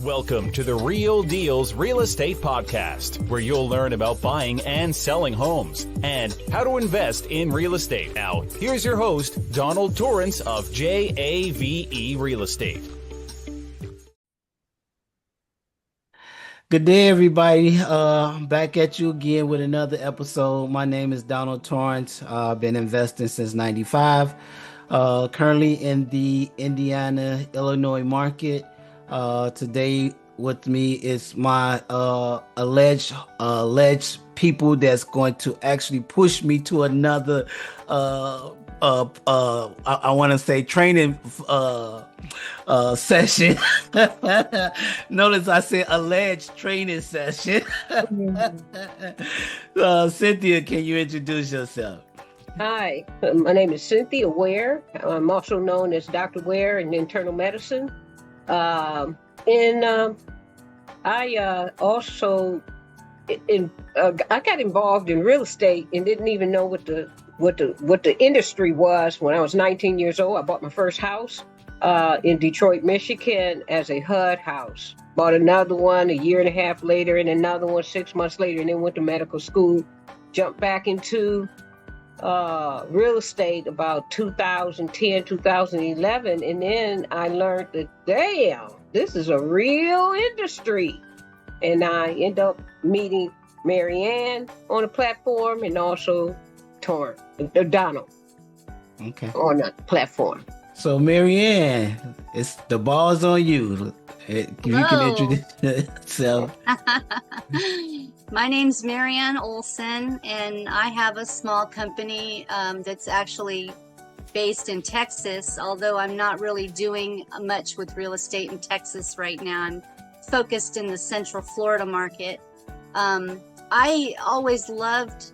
Welcome to the Real Deals Real Estate Podcast, where you'll learn about buying and selling homes and how to invest in real estate. Now, here's your host, Donald Torrence of JAVE Real Estate. Good day, everybody. Back at you again with another episode. My name is Donald Torrence. I've been investing since '95. Currently in the Indiana, Illinois market. Today with me is my alleged people that's going to actually push me to another I want to say training session. Notice I said alleged training session. Cynthia, can you introduce yourself? Hi, my name is Cynthia Ware. I'm also known as Dr. Ware in internal medicine. I got involved in real estate and didn't even know what the industry was. When I was 19 years old, I bought my first house in Detroit, Michigan as a HUD house. Bought another one a year and a half later and another one 6 months later, and then went to medical school. Jumped back into real estate about 2010, 2011, and then I learned that, damn, this is a real industry. And I end up meeting Mary Ann on the platform and also Donald on the platform. So Mary Ann, it's the ball's on you. You can introduce yourself. My name's Mary Ann Olsen, and I have a small company that's actually based in Texas, although I'm not really doing much with real estate in Texas right now. I'm focused in the Central Florida market. I always loved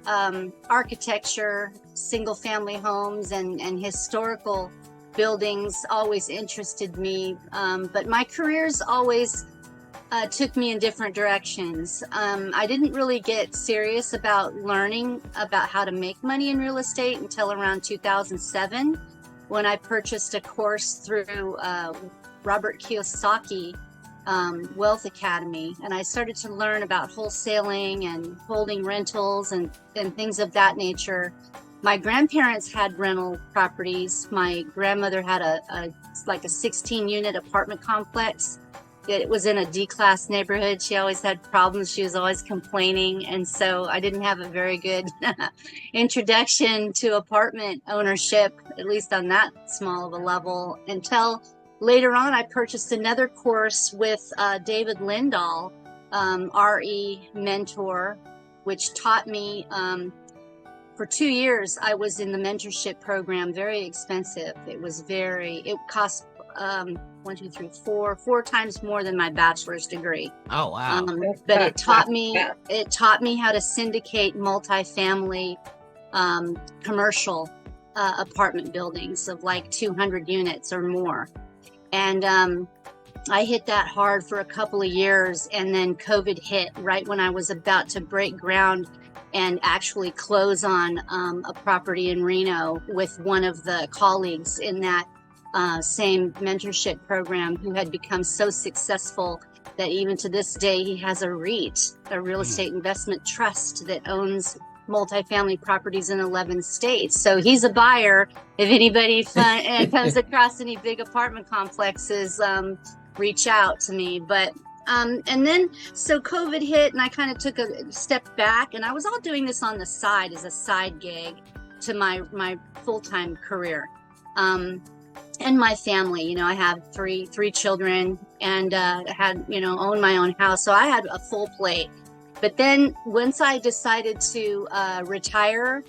architecture, single-family homes, and historical buildings always interested me, but my careers always took me in different directions. I didn't really get serious about learning about how to make money in real estate until around 2007, when I purchased a course through Robert Kiyosaki Wealth Academy, and I started to learn about wholesaling and holding rentals and things of that nature. My grandparents had rental properties. My grandmother had a 16-unit apartment complex. It was in a D-class neighborhood. She always had problems. She was always complaining. And so I didn't have a very good introduction to apartment ownership, at least on that small of a level, until later on I purchased another course with David Lindahl, RE mentor, which taught me for 2 years. I was in the mentorship program, very expensive. It cost four times more than my bachelor's degree. Oh wow! But it taught me how to syndicate multifamily commercial apartment buildings of like 200 units or more. And I hit that hard for a couple of years, and then COVID hit right when I was about to break ground and actually close on a property in Reno with one of the colleagues in that same mentorship program, who had become so successful that even to this day he has a REIT, a real estate investment trust, that owns multifamily properties in 11 states. So he's a buyer. If anybody comes across any big apartment complexes, reach out to me. But and then so COVID hit, and I kind of took a step back, and I was all doing this on the side as a side gig to my full-time career. And my family, I have three children, and had, owned my own house. So I had a full plate. But then once I decided to retire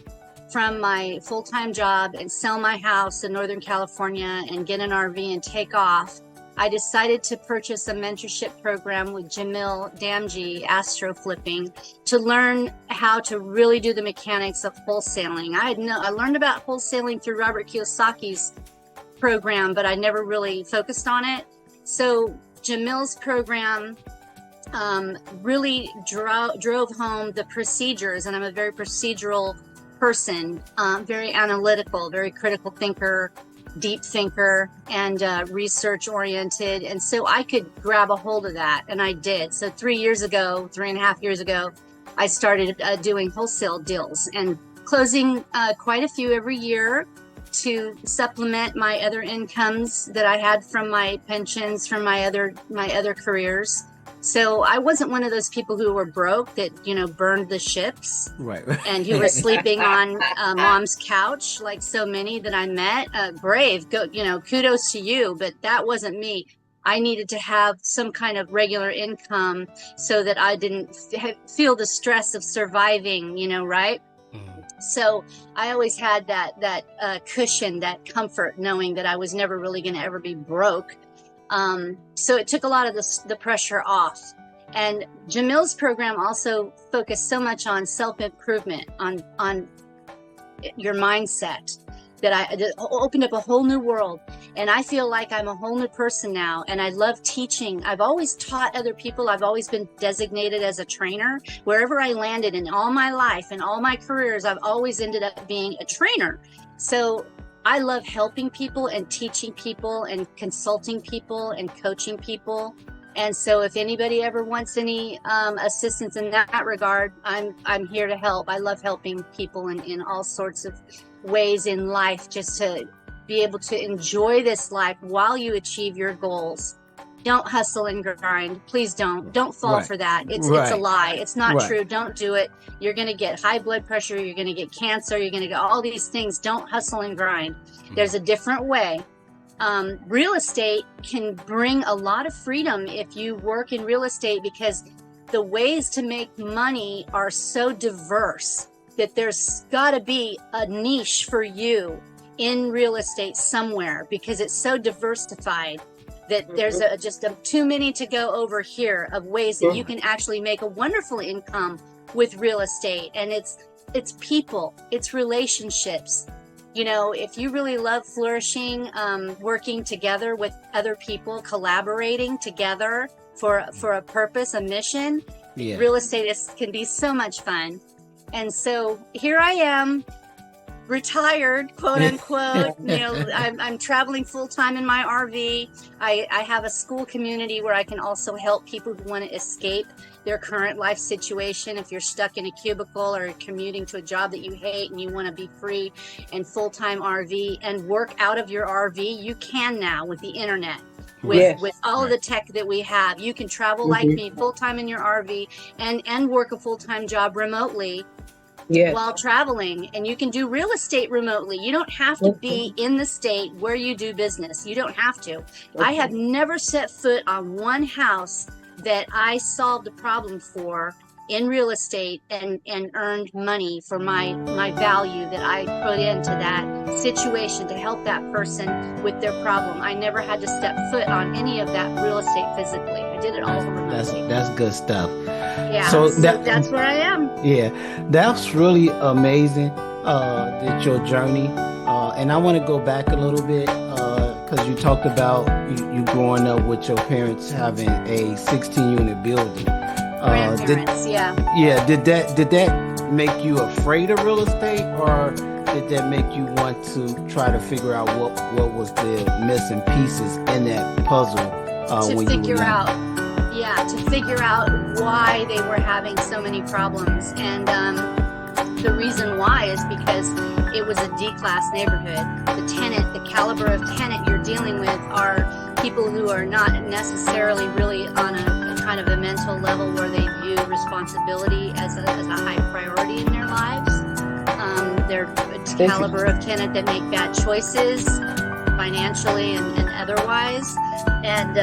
from my full-time job and sell my house in Northern California and get an RV and take off, I decided to purchase a mentorship program with Jamil Damji, Astro Flipping, to learn how to really do the mechanics of wholesaling. I learned about wholesaling through Robert Kiyosaki's program, but I never really focused on it. So Jamil's program really drove home the procedures, and I'm a very procedural person, very analytical, very critical thinker, deep thinker and research oriented. And so I could grab a hold of that. And I did. So 3.5 years ago, I started doing wholesale deals and closing quite a few every year to supplement my other incomes that I had from my pensions, from my other careers. So I wasn't one of those people who were broke that, burned the ships. Right. And who were sleeping on mom's couch, like so many that I met. Brave, kudos to you, but that wasn't me. I needed to have some kind of regular income so that I didn't feel the stress of surviving, right? So I always had that cushion, that comfort, knowing that I was never really going to ever be broke. So it took a lot of the pressure off. And Jamil's program also focused so much on self-improvement, on your mindset, that opened up a whole new world. And I feel like I'm a whole new person now. And I love teaching. I've always taught other people. I've always been designated as a trainer. Wherever I landed in all my life and all my careers, I've always ended up being a trainer. So I love helping people and teaching people and consulting people and coaching people. And so if anybody ever wants any assistance in that regard, I'm here to help. I love helping people in all sorts of ways in life, just to be able to enjoy this life while you achieve your goals. Don't hustle and grind. Please don't fall for that. It's a lie. It's not true. Don't do it. You're going to get high blood pressure. You're going to get cancer. You're going to get all these things. Don't hustle and grind. There's a different way. Real estate can bring a lot of freedom if you work in real estate, because the ways to make money are so diverse that there's got to be a niche for you in real estate somewhere, because it's so diversified that there's just too many to go over here of ways that you can actually make a wonderful income with real estate. And it's people, it's relationships. If you really love flourishing, working together with other people, collaborating together for a purpose, a mission, real estate can be so much fun. And so here I am, retired, quote unquote. I'm traveling full time in my RV. I have a school community where I can also help people who want to escape their current life situation. If you're stuck in a cubicle or commuting to a job that you hate and you want to be free and full-time RV and work out of your RV, you can now with the internet. With all of the tech that we have, you can travel like me, full-time in your RV and work a full-time job remotely while traveling. And you can do real estate remotely. You don't have to be in the state where you do business. You don't have to. I have never set foot on one house that I solved a problem for in real estate and earned money for my value that I put into that situation to help that person with their problem. I never had to step foot on any of that real estate physically. I did it all remotely. That's good stuff. Yeah, so that's where I am. Yeah, that's really amazing, that your journey. And I want to go back a little bit, because you talked about you growing up with your parents having a 16-unit building. Grandparents, Yeah, did that make you afraid of real estate, or did that make you want to try to figure out what was the missing pieces in that puzzle? To figure out why they were having so many problems. And the reason why is because it was a D-class neighborhood. The caliber of tenant you're dealing with are people who are not necessarily really on a kind of a mental level where they view responsibility as a high priority in their lives. They're a caliber of tenant that make bad choices financially and otherwise. And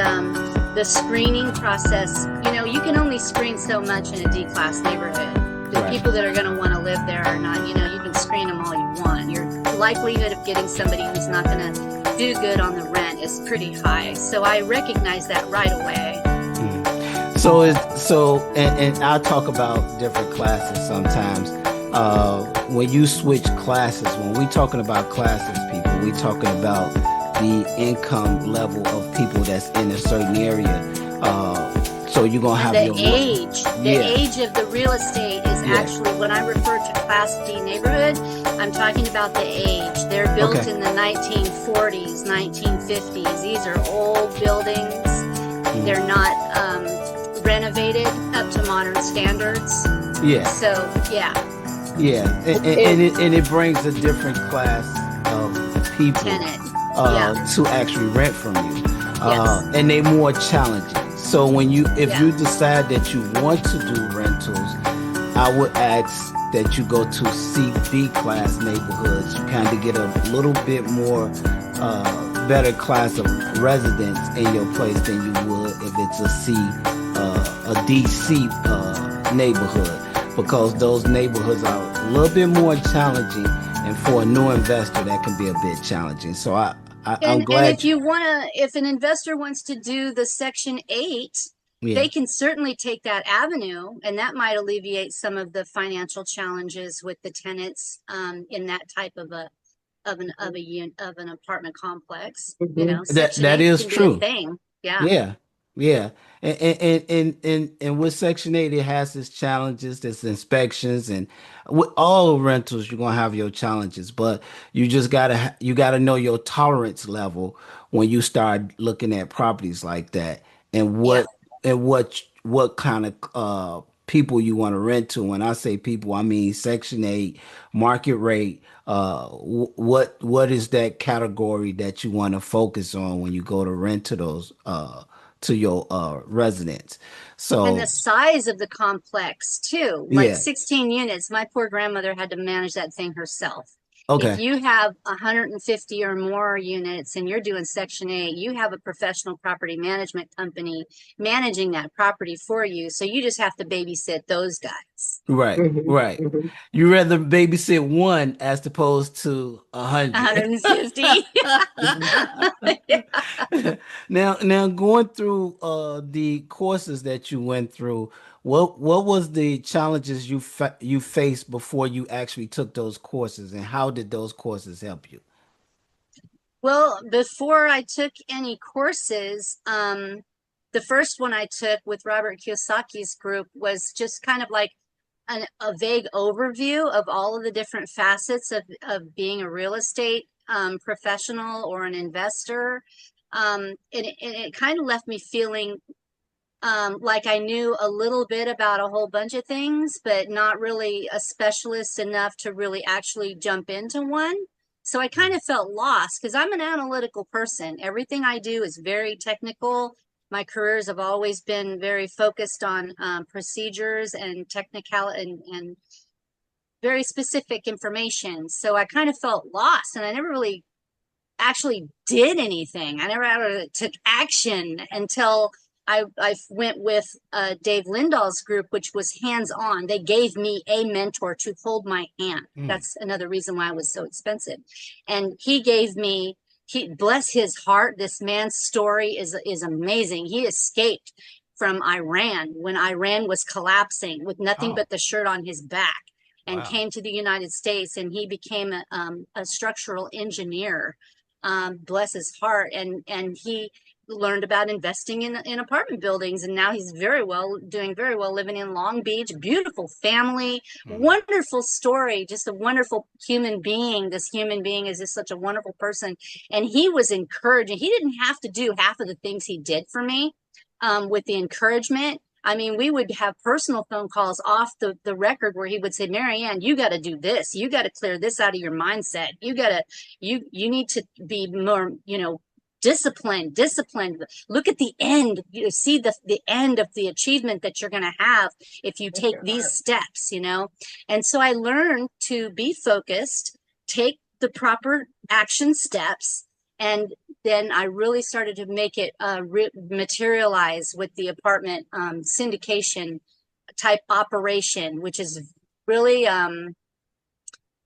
the screening process, you can only screen so much in a D-class neighborhood. The people that are going to want to live there are not, you can screen them all you want. Your likelihood of getting somebody who's not going to do good on the rent is pretty high. So I recognize that right away. And I'll talk about different classes sometimes. When you switch classes, when we're talking about classes, people, we're talking about the income level of people that's in a certain area. So you're gonna have the age of the real estate is Yeah. actually, when I refer to Class D neighborhood, I'm talking about the age. They're built Okay. in the 1940s, 1950s. These are old buildings. They're not renovated up to modern standards. Yeah. So yeah, Yeah, and it brings a different class of people tenant. to actually rent from you, Yes. and they more challenging. So if Yeah. you decide that you want to do rentals, I would ask that you go to C, B class neighborhoods. You kind of get a little bit more better class of residents in your place than you would if it's a C, a DC neighborhood. Because those neighborhoods are a little bit more challenging, and for a new investor, that can be a bit challenging. So I'm And glad. if an investor wants to do the Section 8, Yeah. they can certainly take that avenue, and that might alleviate some of the financial challenges with the tenants in that type of an apartment complex. You know, Section that 8 is can true. be a thing. Yeah. Yeah, yeah, and with Section 8, it has its challenges, its inspections, and with all rentals, you're gonna have your challenges. But you just gotta know your tolerance level when you start looking at properties like that, and Yeah. what kind of people you want to rent to. When I say people, I mean Section 8, market rate. What is that category that you want to focus on when you go to rent to those to your residents? And So the size of the complex too, like yeah, 16 units. My poor grandmother had to manage that thing herself. If okay, you have 150 or more units and you're doing Section 8, you have a professional property management company managing that property for you. So you just have to babysit those guys. right, right. You rather babysit one as opposed to 100. 150. Yeah. Now going through the courses that you went through, what was the challenges you faced before you actually took those courses, and how did those courses help you? Well, before I took any courses, the first one I took with Robert Kiyosaki's group was just kind of like a vague overview of all of the different facets of being a real estate professional or an investor. And it kind of left me feeling like I knew a little bit about a whole bunch of things, but not really a specialist enough to really actually jump into one. So I kind of felt lost because I'm an analytical person. Everything I do is very technical. My careers have always been very focused on procedures and technical and very specific information. So I kind of felt lost, and I never really actually did anything. I never ever took action until I went with Dave Lindahl's group, which was hands-on. They gave me a mentor to hold my hand. That's another reason why it was so expensive. And he gave me, bless his heart, this man's story is amazing. He escaped from Iran when Iran was collapsing with nothing but the shirt on his back, and came to the United States, and he became a structural engineer. Bless his heart, and he learned about investing in apartment buildings, and now he's doing very well living in Long Beach. Beautiful family, wonderful story, just a wonderful human being. This human being is just such a wonderful person, and he was encouraging. He didn't have to do half of the things he did for me with the encouragement. I mean, we would have personal phone calls off the record where he would say, Marianne, you got to do this. You got to clear this out of your mindset. You need to be more, disciplined. Look at the end. You see the end of the achievement that you're going to have if you take these steps, And so I learned to be focused, take the proper action steps, and then I really started to make it materialize with the apartment syndication type operation, which is really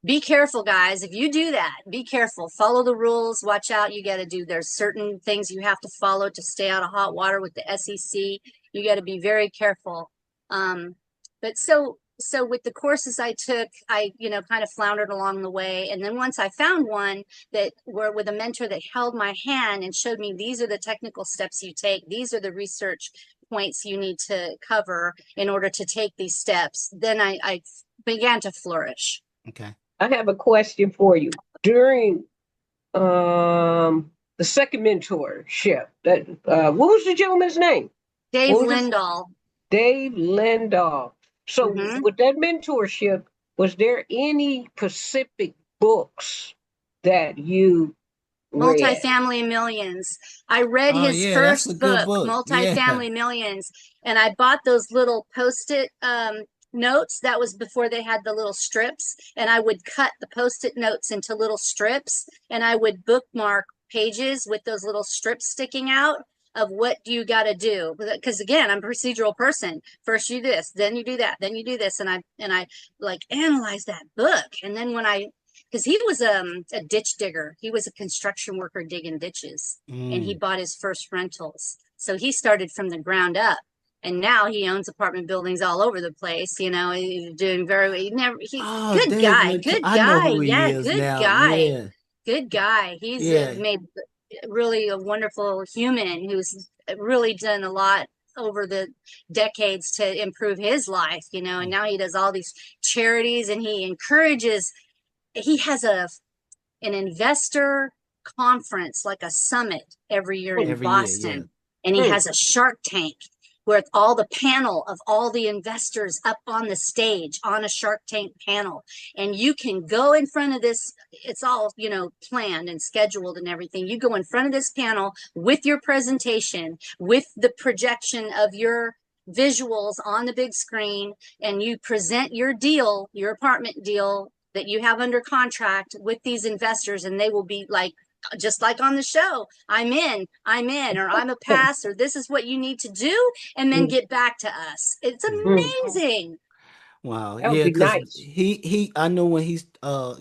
be careful, guys. If you do that, be careful. Follow the rules. Watch out. There's certain things you have to follow to stay out of hot water with the SEC. You got to be very careful. But so with the courses I took, I, kind of floundered along the way. And then once I found one that were with a mentor that held my hand and showed me, these are the technical steps you take. These are the research points you need to cover in order to take these steps, then I began to flourish. Okay. I have a question for you. During the second mentorship, that what was the gentleman's name? Dave What was it? Lindahl. Dave Lindahl. So Mhm. with that mentorship, was there any specific books that you read? Multifamily Millions. I read Oh his yeah, that's a first good book, book. Yeah. Multifamily Millions, and I bought those little post-it notes. That was before they had the little strips, and I would cut the post-it notes into little strips, and I would bookmark pages with those little strips sticking out of what do you got to do, because again, I'm a procedural person. First you do this, then you do that, then you do this, and I like analyze that book, and then when I because he was a ditch digger. He was a construction worker digging ditches, and he Mm. bought his first rentals. So he started from the ground up, and now he owns apartment buildings all over the place. You know, he's doing very. Oh, Good Dave guy, Linton. good I know guy. who he Yeah, is good now. guy, Yeah. good guy. He's Yeah. made really a wonderful human who's really done a lot over the decades to improve his life. You know, and now he does all these charities, and he encourages. He has an investor conference, like a summit every year in Every year, yeah. Boston. And he has a Shark Tank where all the panel of all the investors up on the stage on a Shark Tank panel. And you can go in front of this, it's all, you know, planned and scheduled and everything. You go in front of this panel with your presentation, with the projection of your visuals on the big screen, and you present your deal, your apartment deal that you have under contract with these investors, and they will be like, just like on the show, I'm in, or I'm a pass, or this is what you need to do, and then get back to us. It's amazing. Wow. That would Yeah, be because nice. he I know when he's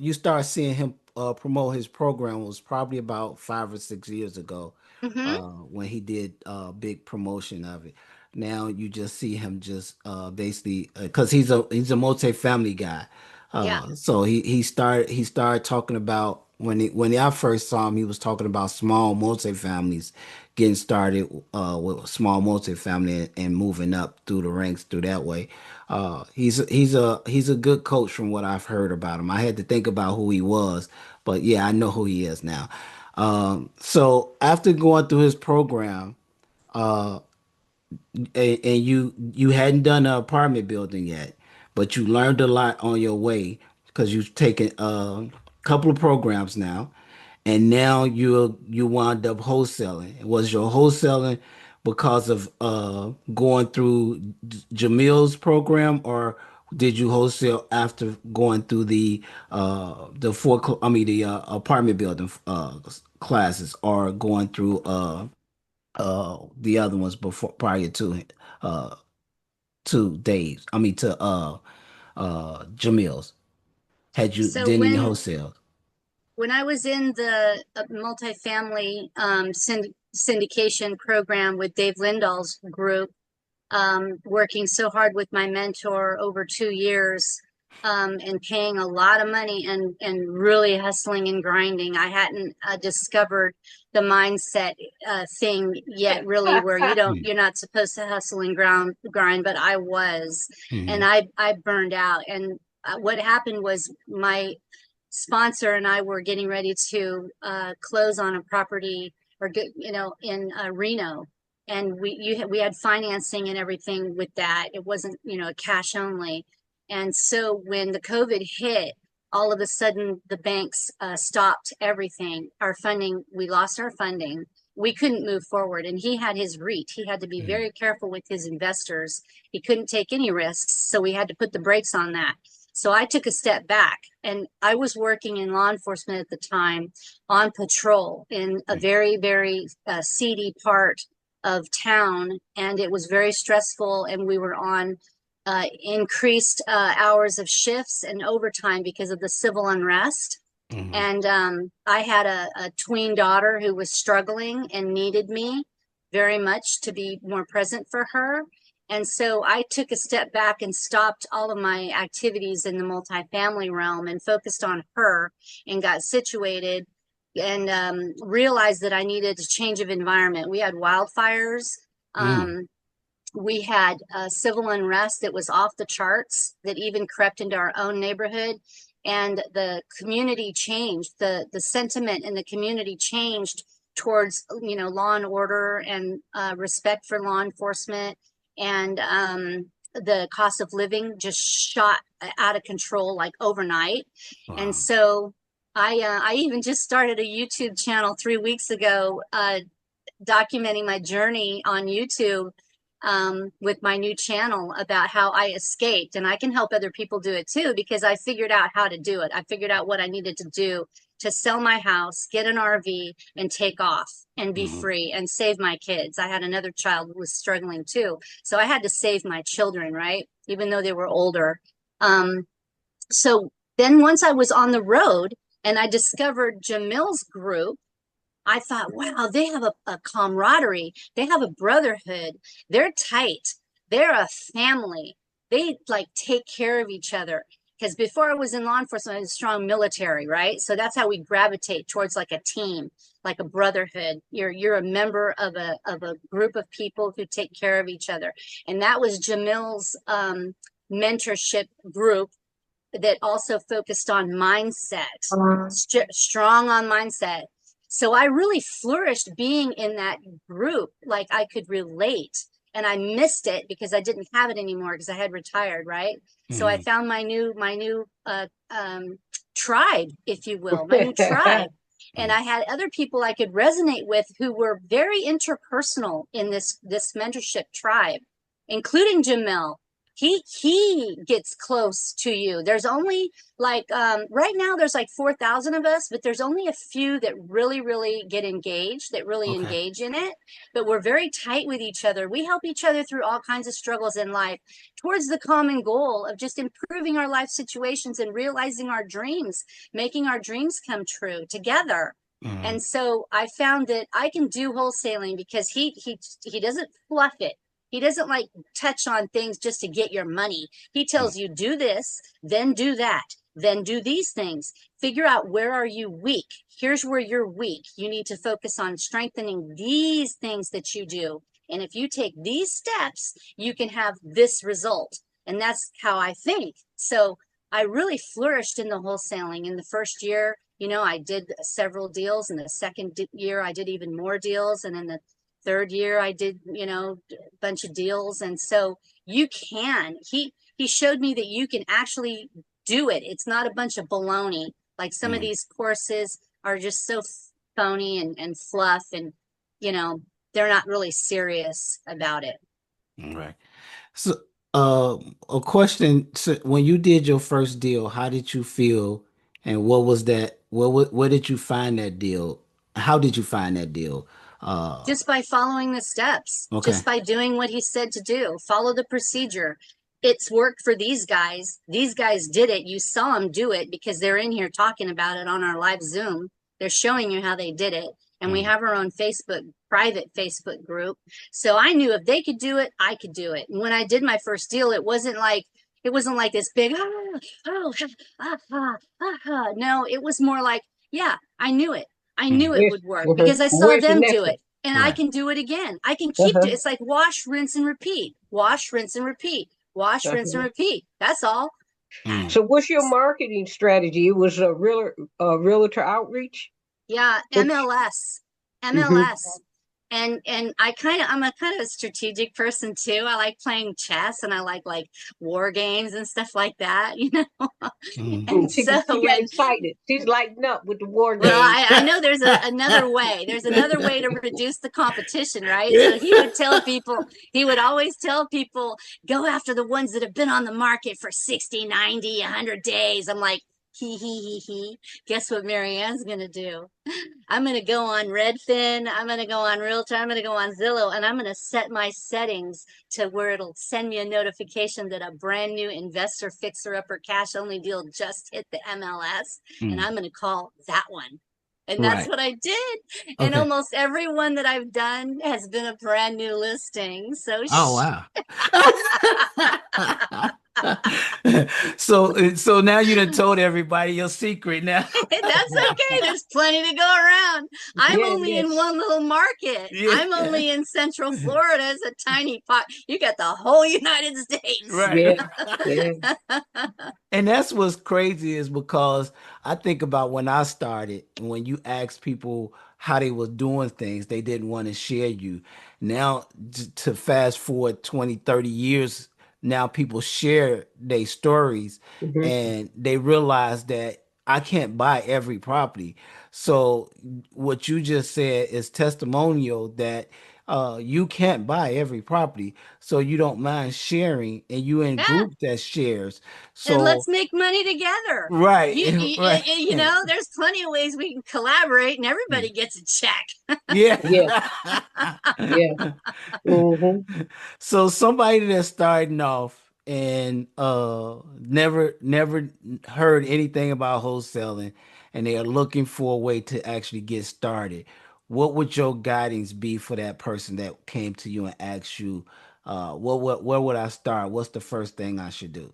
you start seeing him promote his program was probably about 5 or 6 years ago, Hmm. when he did big promotion of it. Now you just see him just basically because he's a multi-family guy. Yeah. So he started talking about when I first saw him, he was talking about small multifamilies getting started with small multifamily and moving up through the ranks through that way. He's a good coach from what I've heard about him. I had to think about who he was, but yeah, I know who he is now. So after going through his program, and you hadn't done an apartment building yet, but you learned a lot on your way because you've taken a couple of programs now, and now you wound up wholesaling. Was your wholesaling because of going through Jamil's program, or did you wholesale after going through the the apartment building classes, or going through the other ones before prior uh to Dave's, to Jamil's? Had you So done any wholesale? when I was in the multifamily syndication program with Dave Lindahl's group, working so hard with my mentor over 2 years, and paying a lot of money and really hustling and grinding. I hadn't discovered the mindset thing yet, really, where you're not supposed to hustle and grind, but I was, and Mm-hmm. I burned out. And what happened was my sponsor and I were getting ready to close on a property, or in Reno, and we had financing and everything with that. It wasn't, cash only. And so when the COVID hit, all of a sudden the banks stopped everything. Our funding, we lost our funding. We couldn't move forward, and he had his REIT. He had to be very careful with his investors. He couldn't take any risks, so we had to put the brakes on that. So I took a step back, and I was working in law enforcement at the time on patrol in a very, very seedy part of town, and it was very stressful, and we were on increased hours of shifts and overtime because of the civil unrest. Mm-hmm. And I had a tween daughter who was struggling and needed me very much to be more present for her. And so I took a step back and stopped all of my activities in the multifamily realm and focused on her, and got situated, and realized that I needed a change of environment. We had wildfires. Mm-hmm. Um, We had civil unrest that was off the charts, that even crept into our own neighborhood. And the community changed, the sentiment in the community changed towards, law and order and respect for law enforcement. And the cost of living just shot out of control like overnight. Wow. And so I even just started a YouTube channel 3 weeks ago, documenting my journey on YouTube with my new channel about how I escaped. And I can help other people do it too, because I figured out how to do it. I figured out what I needed to do to sell my house, get an RV, and take off and be free and save my kids. I had another child who was struggling too. So I had to save my children, right? Even though they were older. So then once I was on the road and I discovered Jamil's group, I thought, wow, they have a camaraderie. They have a brotherhood. They're tight. They're a family. They like take care of each other. Because before I was in law enforcement, I was strong military, right? So that's how we gravitate towards like a team, like a brotherhood. You're a member of a group of people who take care of each other. And that was Jamil's mentorship group that also focused on mindset, strong on mindset. So I really flourished being in that group. Like I could relate, and I missed it because I didn't have it anymore because I had retired. Right. So I found my new tribe, if you will, my new tribe. And I had other people I could resonate with who were very interpersonal in this mentorship tribe, including Jamil. He gets close to you. There's only like, right now there's like 4,000 of us, but there's only a few that really, really get engaged, that really engage in it. But we're very tight with each other. We help each other through all kinds of struggles in life towards the common goal of just improving our life situations and realizing our dreams, making our dreams come true together. And so I found that I can do wholesaling because he doesn't fluff it. He doesn't like touch on things just to get your money. He tells you do this, then do that, then do these things. Figure out where are you weak. Here's where you're weak. You need to focus on strengthening these things that you do. And if you take these steps, you can have this result. And that's how I think. So I really flourished in the wholesaling. In the first year, I did several deals. In the second year, I did even more deals. And in the third year, I did, a bunch of deals. And so you can, he showed me that you can actually do it. It's not a bunch of baloney. Like some of these courses are just so phony and fluff, and, they're not really serious about it. Right. So, a question, so when you did your first deal, how did you feel? And what was that? Where did you find that deal? How did you find that deal? Just by following the steps, just by doing what he said to do, follow the procedure. It's worked for these guys. These guys did it. You saw them do it because they're in here talking about it on our live Zoom. They're showing you how they did it. And we have our own private Facebook group. So I knew if they could do it, I could do it. And when I did my first deal, it wasn't like this big, no, it was more like, yeah, I knew it. I knew it would work because I saw them do it, and I can do it again. I can keep it. It's like wash, rinse, and repeat. Wash, rinse, and repeat. Wash, rinse, and repeat. That's all. So what's your marketing strategy? It was a realtor outreach? Yeah, MLS. And I'm a kind of a strategic person too. I like playing chess, and I like war games and stuff like that, And She got excited. She's lighting up with the war games. Well, I know there's another way. There's another way to reduce the competition, right? So he would always tell people, go after the ones that have been on the market for 60, 90, 100 days. I'm like, he. Guess what Marianne's going to do? I'm going to go on Redfin. I'm going to go on Realtor. I'm going to go on Zillow, and I'm going to set my settings to where it'll send me a notification that a brand new investor fixer upper cash only deal just hit the MLS. And I'm going to call that one. And that's what I did. And almost every one that I've done has been a brand new listing. So, wow. So now you done told everybody your secret now. That's okay. There's plenty to go around. I'm Yeah, only yeah, in one little market. Yeah. I'm only in Central Florida. It's a tiny pot. You got the whole United States. Right. yeah, yeah. And that's what's crazy is because I think about when I started, when you asked people how they were doing things, they didn't want to share you. Now, to fast forward 20, 30 years, now people share their stories Hmm. and they realize that I can't buy every property. So what you just said is testimonial that you can't buy every property. So you don't mind sharing and you in Yeah. group that shares. And So let's make money together. right, right. You know, there's plenty of ways we can collaborate and everybody gets a check. Yeah. Yeah, yeah. Hmm. So somebody that's starting off and never heard anything about wholesaling and they are looking for a way to actually get started. What would your guidance be for that person that came to you and asked you, where would I start? What's the first thing I should do?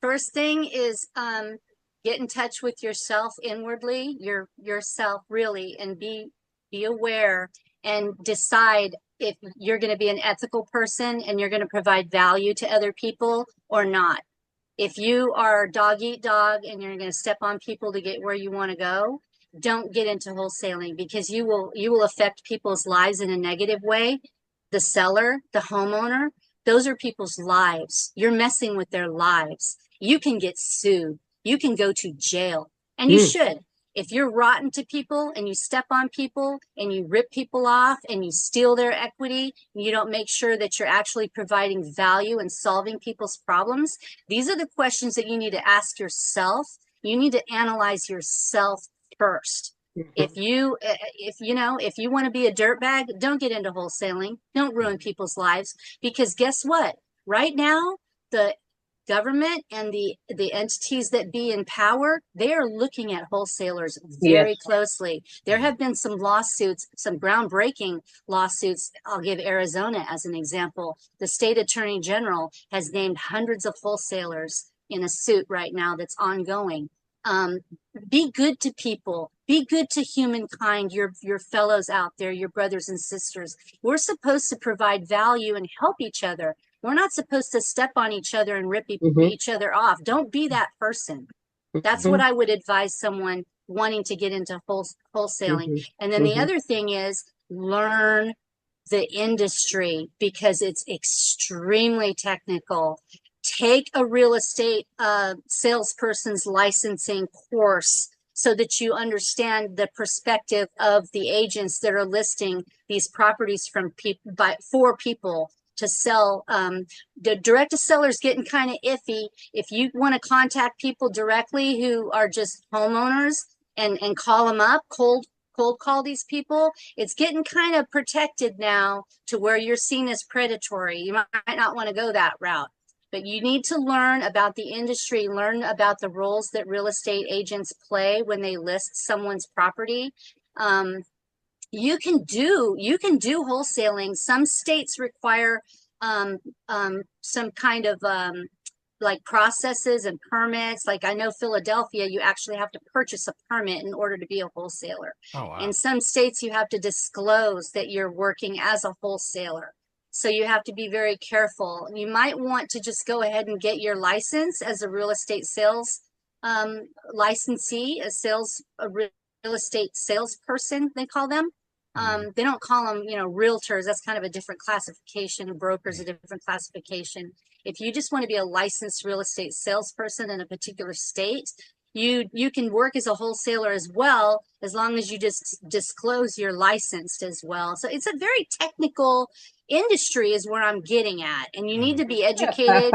First thing is get in touch with yourself inwardly, yourself really, and be aware and decide if you're going to be an ethical person and you're going to provide value to other people or not. If you are dog eat dog and you're going to step on people to get where you want to go, don't get into wholesaling because you will affect people's lives in a negative way. The seller, the homeowner, those are people's lives. You're messing with their lives. You can get sued. You can go to jail, and you Mm. should. If you're rotten to people and you step on people and you rip people off and you steal their equity and you don't make sure that you're actually providing value and solving people's problems, these are the questions that you need to ask yourself. You need to analyze yourself first. Mhm. If you want to be a dirtbag, don't get into wholesaling. Don't ruin people's lives because guess what? Right now, the government and the entities that be in power, they are looking at wholesalers very Yes. closely. There have been some lawsuits, some groundbreaking lawsuits. I'll give Arizona as an example. The state attorney general has named hundreds of wholesalers in a suit right now that's ongoing. Um, be good to people. Be good to humankind, your fellows out there, your brothers and sisters. We're supposed to provide value and help each other. We're not supposed to step on each other and rip Hmm. each other off. Don't be that person. That's what Hmm. I would advise someone wanting to get into wholesaling. Hmm. And then the Hmm. other thing is learn the industry because it's extremely technical. Take a real estate salesperson's licensing course so that you understand the perspective of the agents that are listing these properties for people to sell. The direct to seller is getting kind of iffy. If you want to contact people directly who are just homeowners and call them up, cold call these people, it's getting kind of protected now to where you're seen as predatory. You might not want to go that route. But you need to learn about the industry, learn about the roles that real estate agents play when they list someone's property. Um, you can do wholesaling. Some states require some kind of like processes and permits. Like I know Philadelphia, you actually have to purchase a permit in order to be a wholesaler. Oh wow. In some states, you have to disclose that you're working as a wholesaler. So you have to be very careful. You might want to just go ahead and get your license as a real estate sales licensee, a real estate salesperson, they call them. They don't call them, realtors. That's kind of a different classification. Brokers, a different classification. If you just want to be a licensed real estate salesperson in a particular state, you can work as a wholesaler as well, as long as you just disclose you're licensed as well. So it's a very technical industry is where I'm getting at. And you need to be educated,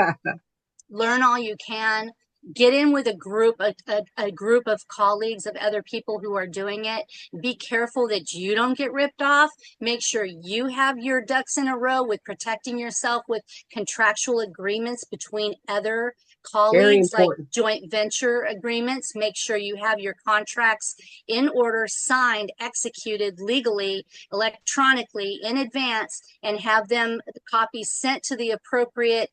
learn all you can, get in with a group of colleagues of other people who are doing it. Be careful that you don't get ripped off. Make sure you have your ducks in a row with protecting yourself with contractual agreements between other Very colleagues, like important. joint venture agreements. Make sure you have your contracts in order, signed, executed legally, electronically in advance, and have them copies sent to the appropriate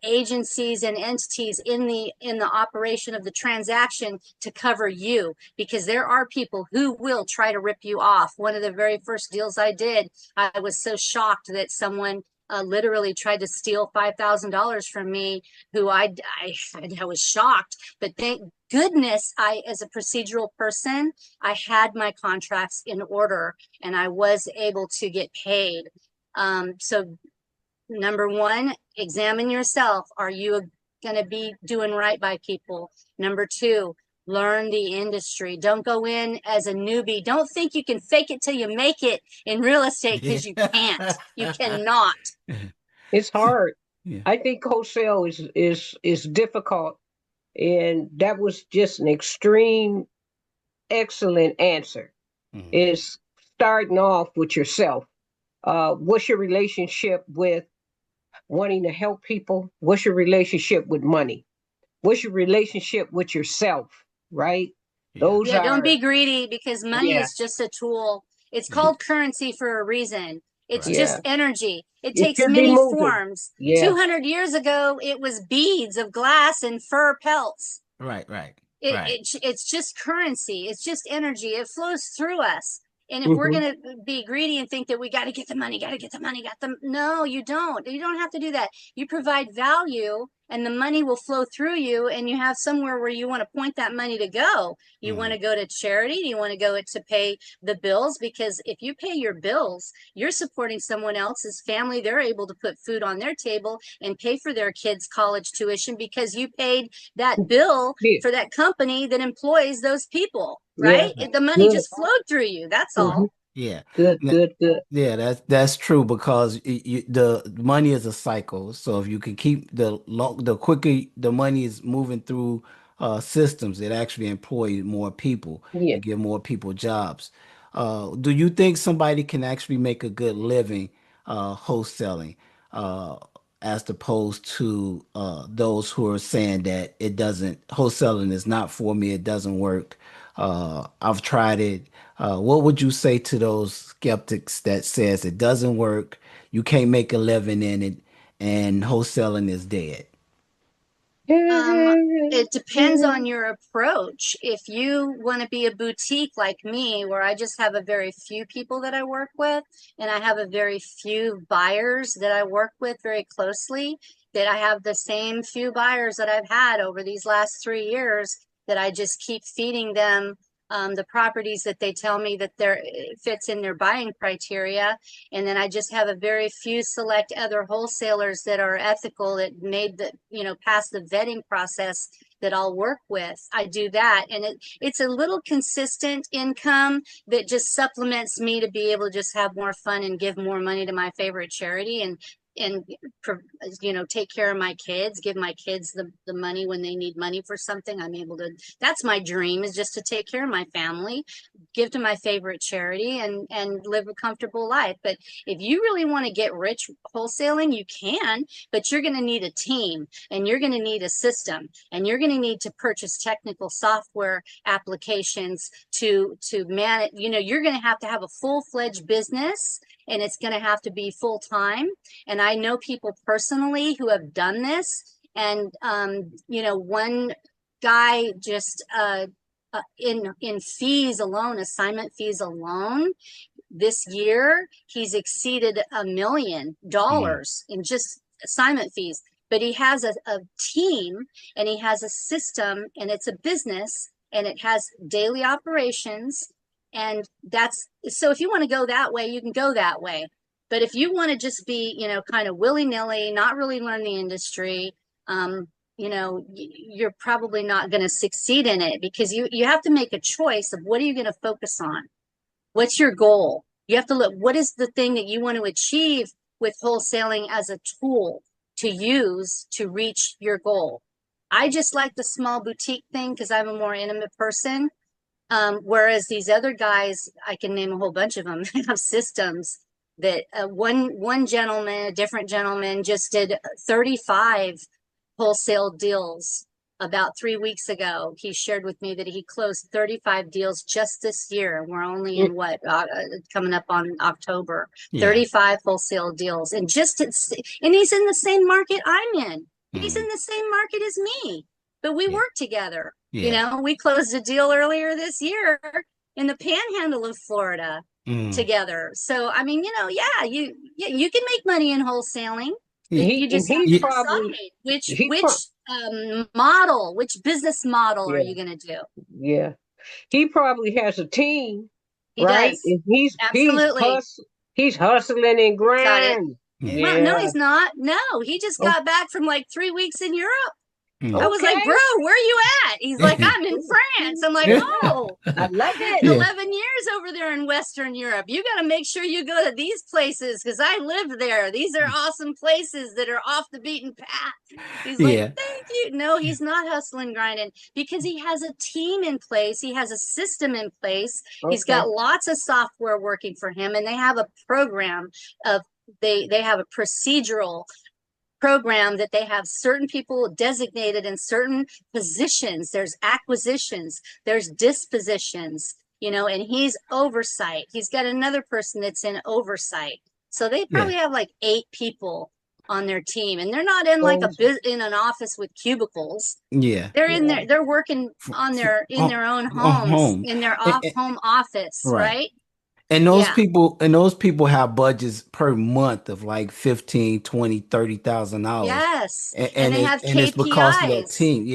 agencies and entities in the operation of the transaction to cover you, because there are people who will try to rip you off. One of the very first deals I did, I was so shocked that someone literally tried to steal $5,000 from me, who I was shocked. But thank goodness, as a procedural person, I had my contracts in order and I was able to get paid. So number one, examine yourself. Are you going to be doing right by people? Number two, learn the industry. Don't go in as a newbie. Don't think you can fake it till you make it in real estate, because you can't. You cannot. It's hard. Yeah. I think wholesale is difficult, and that was just an extreme excellent answer. Mhm. Is starting off with yourself. What's your relationship with wanting to help people? What's your relationship with money? What's your relationship with yourself? Right? Yeah. Those Yeah, are don't be greedy, because money Yeah. is just a tool. It's Yeah. called currency for a reason. It's Right. just Yeah. energy. It It takes should be many moving. forms. Yeah. 200 years ago, it was beads of glass and fur pelts. Right. Right. It's just currency. It's just energy. It flows through us. And if we're Mhm. going to be greedy and think that we got to get the money, no, you don't. You don't have to do that. You provide value, and the money will flow through you, and you have somewhere where you want to point that money to go. You want to go to charity. You want to go to pay the bills, because if you pay your bills, you're supporting someone else's family. They're able to put food on their table and pay for their kids' college tuition, because you paid that bill Yeah. for that company that employs those people, Yeah. right? The money Good. just flowed through you. That's all. Mhm. Yeah. Good. N- Good. Good. Yeah, that's true, because the money is a cycle. So if you can keep the quicker the money is moving through systems, it actually employs more people Yeah. and give more people jobs. Do you think somebody can actually make a good living wholesaling, uh, as opposed to those who are saying that it doesn't, wholesaling is not for me, it doesn't work. I've tried it. What would you say to those skeptics that says it doesn't work, you can't make a living in it, and wholesaling is dead? It depends on your approach. If you want to be a boutique like me, where I just have a very few people that I work with, and I have a very few buyers that I work with very closely, that I have the same few buyers that I've had over these last 3 years, that I just keep feeding them the properties that they tell me that it fits in their buying criteria. And then I just have a very few select other wholesalers that are ethical, that made pass the vetting process, that I'll work with. I do that. And it's a little consistent income that just supplements me to be able to just have more fun and give more money to my favorite charity, and take care of my kids, give my kids the money when they need money for something. I'm able to, that's my dream, is just to take care of my family, give to my favorite charity, and live a comfortable life. But if you really want to get rich wholesaling, you can, but you're going to need a team, and you're going to need a system, and you're going to need to purchase technical software applications to manage. You're going to have a full-fledged business, and it's going to have to be full-time. And I know people personally who have done this. And one guy just in fees alone, assignment fees alone, this year he's exceeded $1 million in just assignment fees. But he has a team, and he has a system, and it's a business, and it has daily operations. And that's so, if you want to go that way, you can go that way. But if you want to just be, kind of willy-nilly, not really learn the industry, you're probably not going to succeed in it, because you have to make a choice of what are you going to focus on? What's your goal? You have to look, what is the thing that you want to achieve with wholesaling as a tool to use to reach your goal? I just like the small boutique thing because I'm a more intimate person. Whereas these other guys, I can name a whole bunch of them, have systems that one gentleman, a different gentleman, just did 35 wholesale deals about 3 weeks ago, he shared with me that he closed 35 deals just this year. We're only in coming up on October. Yeah. 35 wholesale deals, and he's in the same market I'm in. He's in the same market as me, but we work together. You know, we closed a deal earlier this year in the Panhandle of Florida together. So I mean, you know, you can make money in wholesaling. You just have to decide which business model are you going to do? Yeah, he probably has a team, He right? does. And Absolutely. he's hustling and grinding. Yeah. Well, no, he's not. No, he just got back from like 3 weeks in Europe. I was like, bro, where are you at? He's like, I'm in France. I'm like, oh, I love it. 11 years over there in Western Europe. You got to make sure you go to these places because I lived there. These are awesome places that are off the beaten path. He's like, thank you. No, he's not hustling, grinding because he has a team in place. He has a system in place. He's got lots of software working for him, and they have a program of they have a procedural program that they have certain people designated in certain positions. There's acquisitions, there's dispositions, you know, and he's oversight. He's got another person that's in oversight. So they probably have like 8 people on their team, and they're not in like in an office with cubicles. They're in there, they're working on their own homes, in their home office, right? And those people have budgets per month of like $15,000, $20,000, $30,000. Yes. And they have KPIs. It's because of their team.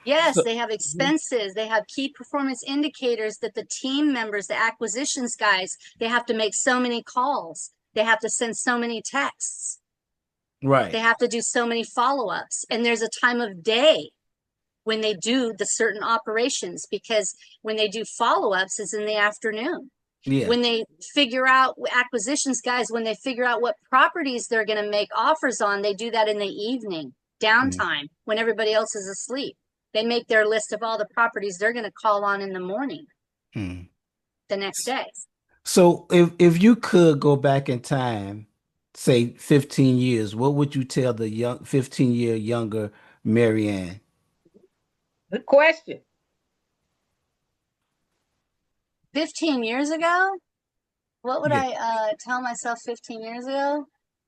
Yes, they have expenses. They have key performance indicators that the team members, the acquisitions guys, they have to make so many calls. They have to send so many texts. Right. They have to do so many follow-ups. And there's a time of day when they do the certain operations, because when they do follow-ups is in the afternoon. When they figure out acquisitions guys, when they figure out what properties they're going to make offers on, they do that in the evening, downtime, when everybody else is asleep. They make their list of all the properties they're going to call on in the morning, the next day. So if you could go back in time, say 15 years, what would you tell the 15-year younger Marianne? Good question. 15 years ago? What would I tell myself 15 years ago?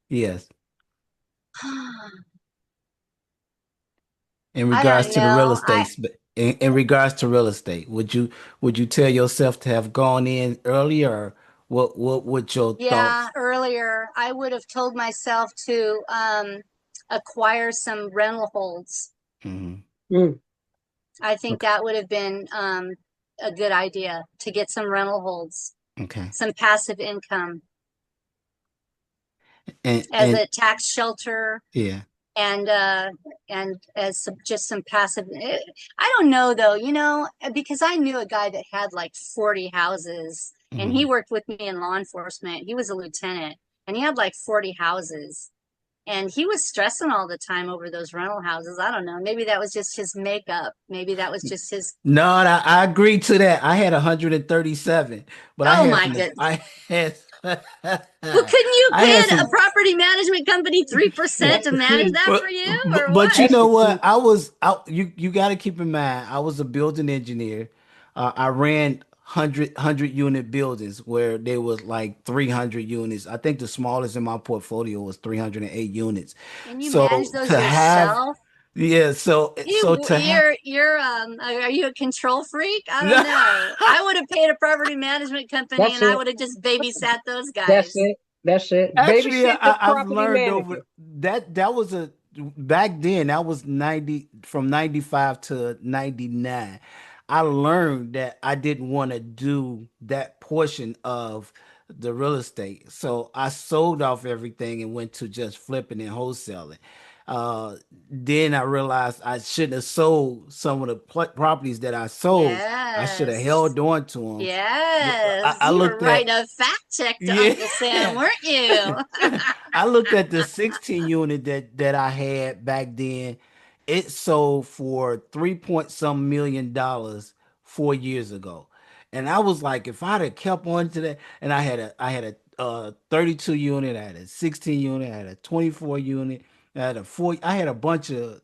Yes. In regards to the real estate, in regards to real estate, would you tell yourself to have gone in earlier, or what would your thoughts? Earlier. I would have told myself to acquire some rental holds. I think that would have been a good idea, to get some rental holds, some passive income, and a tax shelter, and as just some passive. I don't know though, you know, because I knew a guy that had like 40 houses, and he worked with me in law enforcement. He was a lieutenant, and he had like 40 houses. And he was stressing all the time over those rental houses. I don't know. Maybe that was just his makeup. Maybe that was just his. No, I agree to that. I had 137, but my goodness. I had. Well, couldn't you pay a property management company 3% to manage that for you, or but what? You know what? You got to keep in mind, I was a building engineer. I ran 100 unit buildings where there was like 300 units. I think the smallest in my portfolio was 308 units. And you manage those yourself? Are you a control freak? I don't know. I would have paid a property management company, I would have just babysat those guys. That's it. Actually, I've learned over that was back then, that was from 95 to 99. I learned that I didn't want to do that portion of the real estate. So I sold off everything and went to just flipping and wholesaling. Then I realized I shouldn't have sold some of the properties that I sold. I should have held on to them. Yes. You were writing a fact check to Uncle Sam, weren't you? I looked at the 16 unit that I had back then. It sold for $3 million 4 years ago. And I was like, if I'd have kept on to that, and I had a 32 unit, I had a 16 unit, I had a 24 unit, I had a 4, I had a bunch of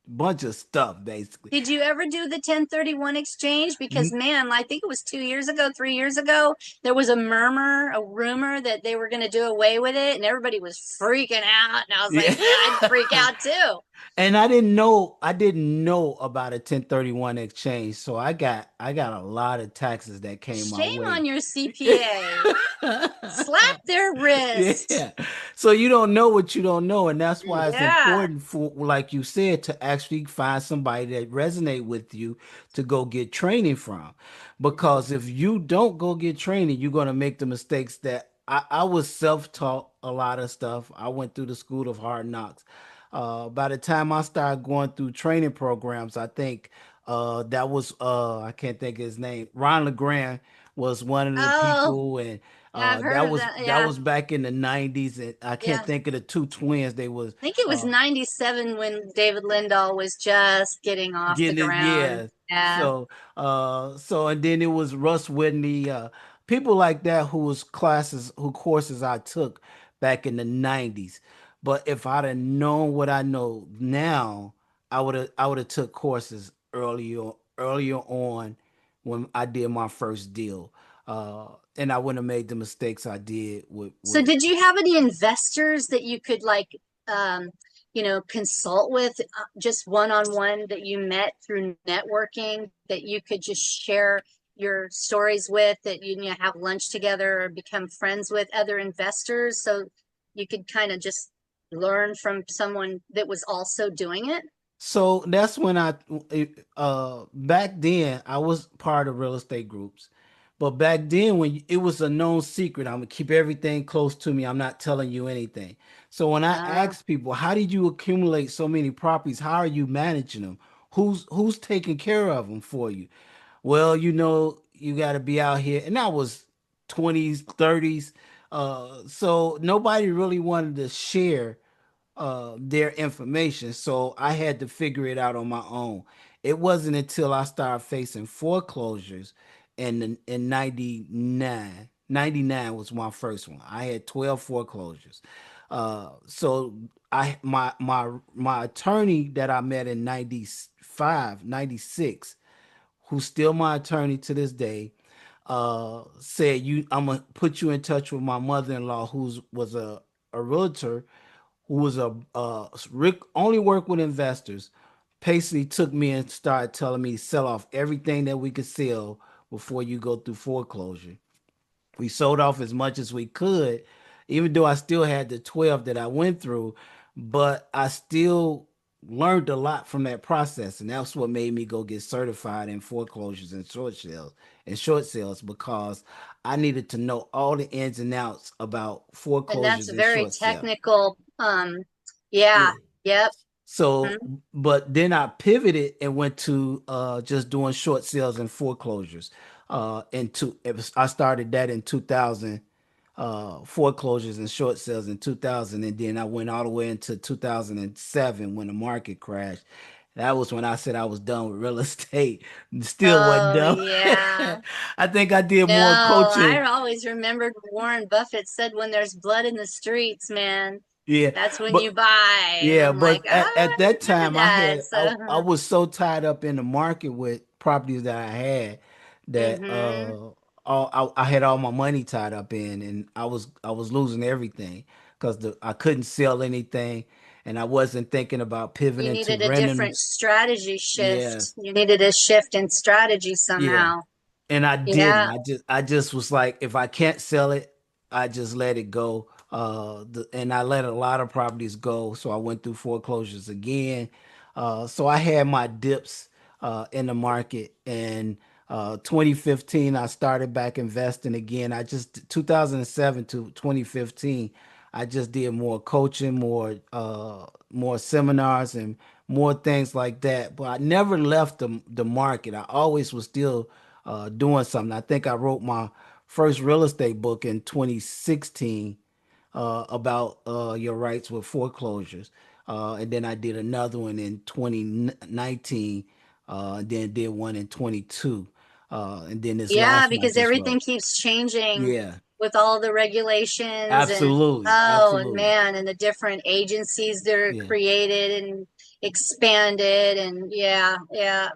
bunch of stuff basically. Did you ever do the 1031 exchange? Because man, I think it was 2 years ago, 3 years ago, there was a rumor that they were going to do away with it, and everybody was freaking out. And I was like, Yeah. yeah, I'd freak out too. And I didn't know about a 1031 exchange. So I got a lot of taxes that came my Shame way. on your CPA. Slap their wrist. Yeah. So you don't know what you don't know. And that's why it's Yeah. important for, like you said, to actually find somebody that resonate with you to go get training from. Because if you don't go get training, you're going to make the mistakes that I was self-taught a lot of stuff. I went through the school of hard knocks. By the time I started going through training programs, I think that was I can't think of his name. Ron LeGrand was one of the Oh, people, and yeah, I've heard of that. that Yeah. was back in the 90s, and I can't Yeah. think of the two twins. They was I think it was 97 when David Lindahl was just getting off the getting it, ground. yeah. Yeah. And then it was Russ Whitney, people like that who courses I took back in the 90s. But if I'd have known what I know now, I would have took courses earlier on when I did my first deal. And I wouldn't have made the mistakes I did So with did you have any investors that you could um, consult with just one-on-one that you met through networking that you could just share your stories with, that have lunch together or become friends with other investors so you could kind of just learn from someone that was also doing it? So that's when back then I was part of real estate groups. But back then it was a known secret, I'm gonna keep everything close to me. I'm not telling you anything. So when I Uh, ask people, how did you accumulate so many properties? How are you managing them? Who's taking care of them for you? Well, you got to be out here. And that was 20s, 30s. So nobody really wanted to share their information. So I had to figure it out on my own. It wasn't until I started facing foreclosures in 99. 99 was my first one. I had 12 foreclosures. So my attorney that I met in 95, 96, who's still my attorney to this day, said I'm gonna put you in touch with my mother-in-law, who was a realtor, who was Rick, only worked with investors. Basically took me and started telling me to sell off everything that we could sell before you go through foreclosure. We sold off as much as we could, even though I still had the 12 that I went through, but I still learned a lot from that process. And that's what made me go get certified in foreclosures and short sales, because I needed to know all the ins and outs about and that's foreclosures and very short sales. technical. Yeah. Yeah. Yep. So, Mhm. but then I pivoted and went to just doing short sales and foreclosures. I started that in 2000, foreclosures and short sales in 2000, and then I went all the way into 2007 when the market crashed. That was when I said I was done with real estate. Still wasn't Oh, done. yeah. I think I did more No, I coaching. always remembered Warren Buffett said, when there's blood in the streets, man, Yeah, that's when you but buy. And Yeah, I'm like, but at I that remember time that. I So, was so tied up in the market with properties that I had that hmm. I had all my money tied up in, and I was losing everything because I couldn't sell anything, and I wasn't thinking about You pivoting to needed a renting. different strategy Yeah, shift. You needed a shift in strategy yeah. somehow. And I didn't. Yeah. I just was like, if I can't sell it, I just let it go. And I let a lot of properties go. So I went through foreclosures again. So I had my dips in the market. And 2015, I started back investing again. 2007 to 2015, I just did more coaching, more seminars, and more things like that. But I never left the market. I always was still doing something. I think I wrote my first real estate book in 2016 about your rights with foreclosures. And then I did another one in 2019, and then did one in 22. And then this Yeah, last one I because just everything wrote. keeps changing. Yeah. with all the regulations Absolutely. and Absolutely. man, and the different agencies that are Yeah. created and expanded, and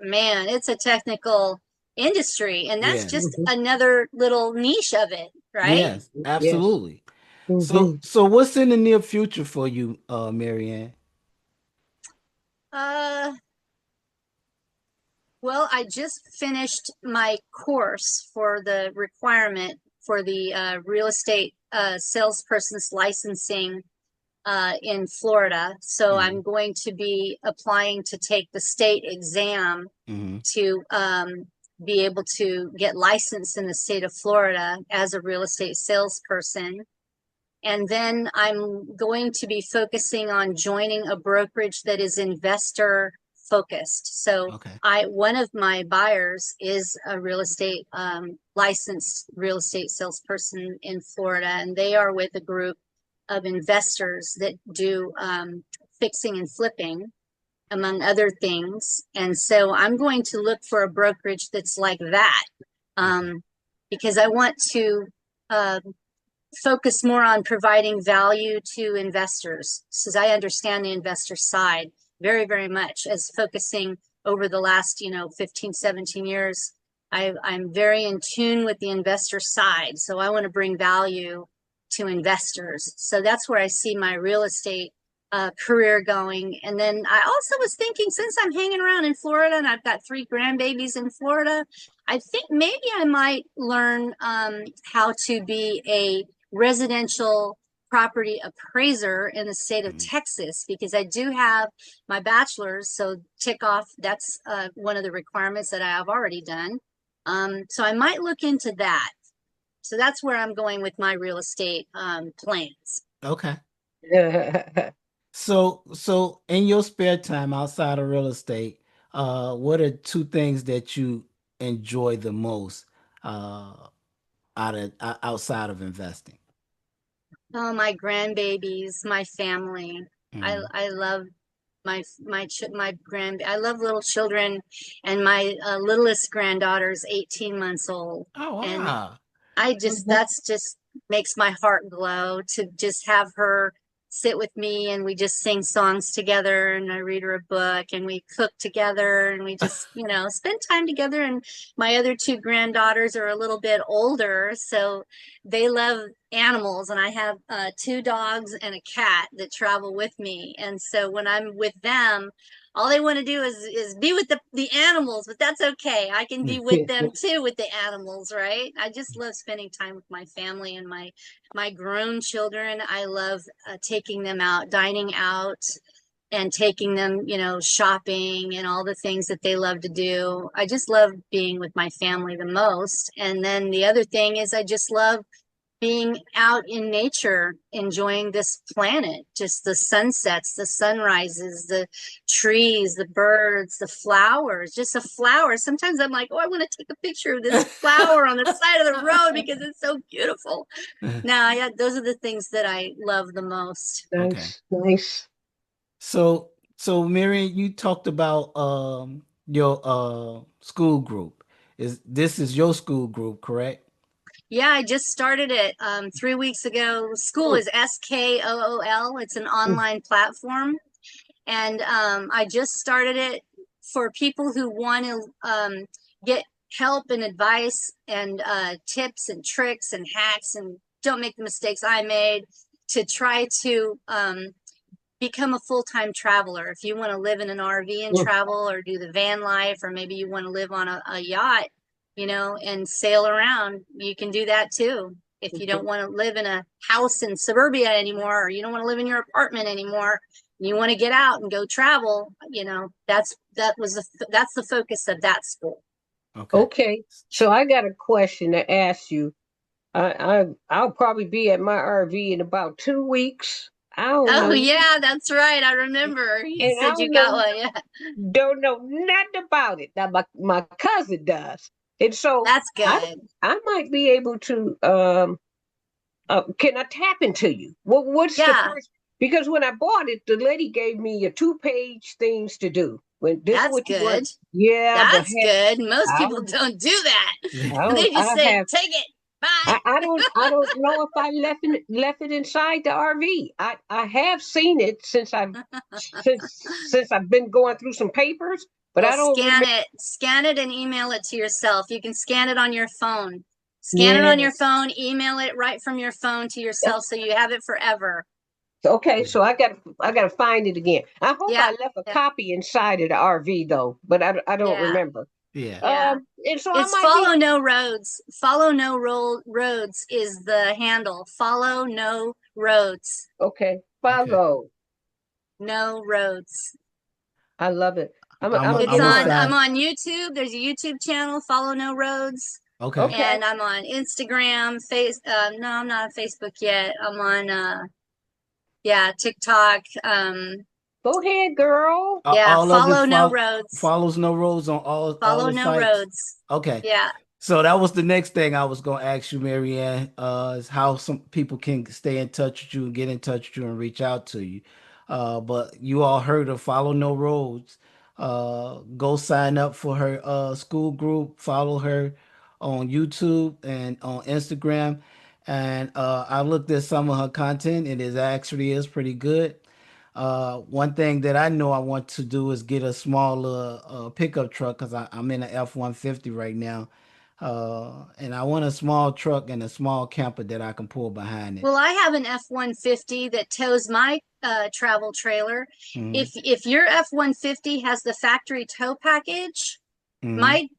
man, it's a technical industry, and that's Yes. just another little niche of it, right? Yes. Yes. Absolutely. Hmm. So what's in the near future for you, Marianne? Uh, well, I just finished my course for the requirement for the real estate salesperson's licensing in Florida. So Mm-hmm. I'm going to be applying to take the state exam Mm-hmm. to be able to get licensed in the state of Florida as a real estate salesperson. And then I'm going to be focusing on joining a brokerage that is investor focused. So Okay. one of my buyers is a real estate licensed real estate salesperson in Florida, and they are with a group of investors that do fixing and flipping, among other things. And so I'm going to look for a brokerage that's like that, because I want to focus more on providing value to investors, because I understand the investor side very, very much, as focusing over the last 15, 17 years. I'm very in tune with the investor side, so I want to bring value to investors. So that's where I see my real estate career going. And then I also was thinking, since I'm hanging around in Florida and I've got 3 grandbabies in Florida, I think maybe I might learn how to be a residential property appraiser in the state of Texas, because I do have my bachelor's. So tick off, that's one of the requirements that I have already done. So I might look into that. So that's where I'm going with my real estate plans. Okay. So in your spare time outside of real estate, what are 2 things that you enjoy the most outside of investing? Oh, my grandbabies, my family. Mhm. I love my I love little children, and my littlest granddaughter is 18 months old. Oh, And wow. that's just makes my heart glow to just have her sit with me, and we just sing songs together, and I read her a book, and we cook together, and we just, spend time together. And my other 2 granddaughters are a little bit older, so they love animals, and I have 2 dogs and a cat that travel with me. And so when I'm with them, all they want to do is be with the animals, but that's okay. I can be with them too, with the animals, right? I just love spending time with my family and my grown children. I love taking them out, dining out, and taking them, shopping and all the things that they love to do. I just love being with my family the most. And then the other thing is I just love being out in nature, enjoying this planet, just the sunsets, the sunrises, the trees, the birds, the flowers, just a flower. Sometimes I'm like, oh, I want to take a picture of this flower on the side of the road because it's so beautiful. Now, those are the things that I love the most. Okay. Nice. So Marion, you talked about your school group. This is your school group, correct? Yeah, I just started it 3 weeks ago. School is SKOOL. It's an online platform. And I just started it for people who want to get help and advice and tips and tricks and hacks, and don't make the mistakes I made, to try to become a full-time traveler. If you want to live in an RV and travel, or do the van life, or maybe you want to live on a yacht, and sail around, you can do that too. If you don't want to live in a house in suburbia anymore, or you don't want to live in your apartment anymore, you want to get out and go travel, that's the focus of that school. Okay. So I got a question to ask you. I'll probably be at my RV in about 2 weeks. I don't know. Oh yeah, that's right. I remember you And I said you don't got know, one. Yeah, don't know nothing about it. Now my cousin does. And so that's I good. I might be able to can I tap into you? What's the Yeah, first? Because when I bought it, the lady gave me a 2-page things to do. When this is that's what you good. want. Yeah, but That's good. Most people I'll, don't do that. Yeah. They I just say, have take it. Bye. I don't know if I left it inside the RV. I have seen it since I've been going through some papers, but Well, I don't remember. scan it and email it to yourself. You can scan it on your phone. Scan it on your Yes. phone, email it right from your phone to yourself so you have it forever. Okay, so I gotta find it again. I hope Yeah. I left a Yeah. copy inside of the RV though, but I don't Yeah. remember. Yeah. Yeah. And so I It's might be follow no roads. Follow no roads is the handle. Follow no roads. okay. Okay. Follow. No roads. I love it. I'm I'm a, gonna It's get I'm a on. I'm sign. on YouTube. There's a YouTube channel, Follow No Roads. Okay. Okay, And I'm on Instagram, no, I'm not on Facebook yet. I'm on TikTok. go ahead, girl. All of it Follow No Roads. follows no roads on all Follow the No sites. Roads. Okay. Yeah. So that was the next thing I was going to ask you, Marianne, is how some people can stay in touch with you and get in touch with you and reach out to you. But you all heard of Follow No Roads. Go sign up for her school group. Follow her on YouTube and on Instagram. And I looked at some of her content. It is actually is pretty good. One thing that I know I want to do is get a small pickup truck because I'm in an F-150 right now. And I want a small truck and a small camper that I can pull behind it. Well, I have an F-150 that tows my travel trailer. Hmm. If your F-150 has the factory tow package, Hmm.